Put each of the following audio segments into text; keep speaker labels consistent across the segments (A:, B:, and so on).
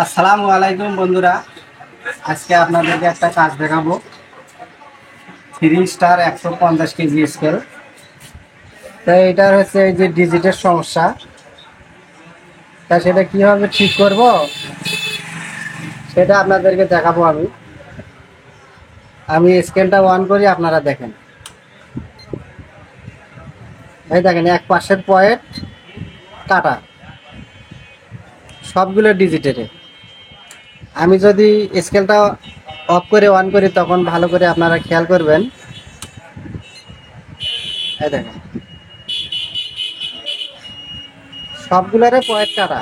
A: আসসালামু আলাইকুম বন্ধুরা, আজকে আপনাদেরকে একটা কাজ দেখাবো। 3 স্টার 150 কেজি স্কেল। তো এটার হচ্ছে এই যে ডিজিটের সমস্যা, তা সেটা কিভাবে ঠিক করব সেটা আপনাদেরকে দেখাবো। আমি আমি স্কেলটা অন করি, আপনারা দেখেন। এই দেখেন, এক পাশের পয়েন্ট কাটা, সবগুলো ডিজিটের। আমি যদি স্কেলটা অফ করে অন করি তখন ভালো করে আপনারা খেয়াল করবেন। এই দেখেন, সবগুলোরে পয়েন্ট কাটা।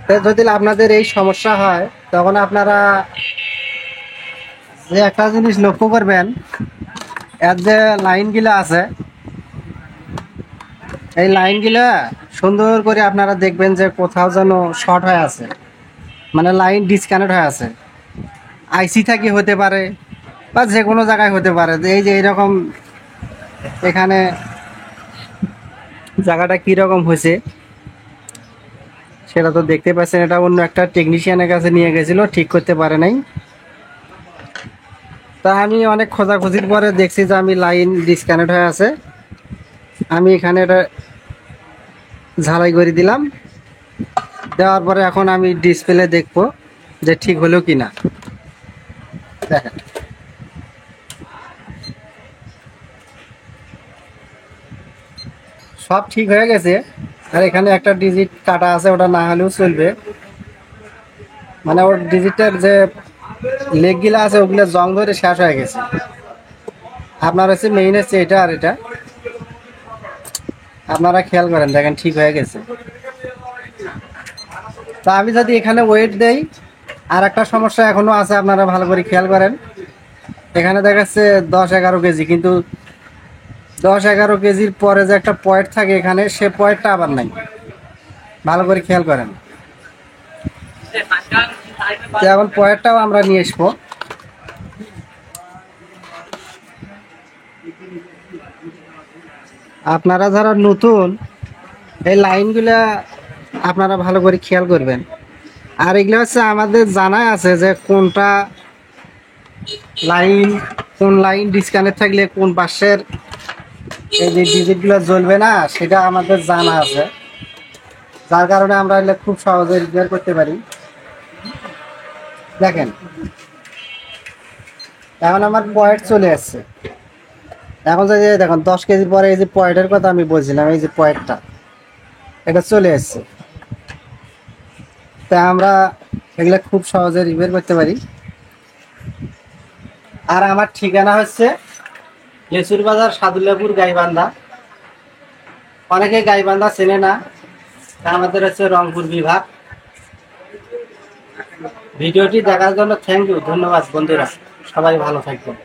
A: তো যদি আপনাদের এই সমস্যা হয় তখন আপনারা যে একটা জিনিস লক্ষ্য করবেন, এর যে লাইনগুলো আছে এই লাইনগুলো সুন্দর করে আপনারা দেখবেন যে কোথাও যেন শর্ট হয়ে আছে, মানে লাইন ডিসকানেক্ট হয়ে আছে। আইসি থাকি হতে পারে বা যে কোনো জায়গায় হতে পারে। এই যে এইরকম এখানে জায়গাটা কীরকম হয়েছে সেটা তো দেখতে পাচ্ছেন। এটা অন্য একটা টেকনিশিয়ানের কাছে নিয়ে গেছিলো, ঠিক করতে পারে নাই। তা আমি অনেক খোঁজাখুঁজির পরে দেখছি যে আমি লাইন ডিসকানেক্ট হয়ে আছে। আমি এখানে এটা ঝালাই করে দিলাম, দেওয়ার পরে এখন আমি ডিসপ্লে দেখবো যে ঠিক হলো কি না। দেখেন, সব ঠিক হয়ে গেছে। আর এখানে একটা ডিজিট কাটা আছে, ওটা না হলেও চলবে। মানে ওর ডিজিটের যে লেগগুলা আছে ওগুলো জং ধরে শেষ হয়ে গেছে। আপনার হচ্ছে মেইন হচ্ছে এটা, আর এটা আপনারা খেয়াল করেন, দেখেন ঠিক হয়ে গেছে। তা আমি যদি এখানে ওয়েট দেই, আর একটা সমস্যা এখনো আছে, আপনারা ভালো করে খেয়াল করেন। এখানে দেখাচ্ছে 10-11 কেজি, কিন্তু 10-11 কেজির পরে যে একটা পয়েন্ট থাকে এখানে, সে পয়েন্টটা আবার নাই। ভালো করে খেয়াল করেন। তো এখন পয়েন্টটাও আমরা নিয়ে আসবো। আপনারা যারা নতুন, এই লাইনগুলা আপনারা ভালো করে খেয়াল করবেন। আর এগুলো হচ্ছে আমাদের জানাই আছে যে কোনটা লাইন, কোন লাইন ডিসকানেক্ট থাকলে কোন পাশের এই যে ডিজিটগুলো জ্বলবে না, সেটা আমাদের জানা আছে। যার কারণে আমরা এগুলো খুব সহজে রিপেয়ার করতে পারি। দেখেন, এখন আমার পয়েন্ট চলে আসছে। এখন যদি দেখুন 10 কেজি পরে এই যে পয়েন্টের কথা আমি বলছিলাম, এই যে পয়েন্টটা এটা চলে আসছে। তা আমরা এগুলো খুব সহজে রিপেয়ার করতে পারি। আর আমার ঠিকানা হচ্ছে লেচুর বাজার, সাদুল্লাপুর, গাইবান্ধা। অনেকে গাইবান্ধা চেনে না, তা আমাদের হচ্ছে রংপুর বিভাগ। ভিডিওটি দেখার জন্য থ্যাংক ইউ, ধন্যবাদ বন্ধুরা, সবাই ভালো থাকবেন।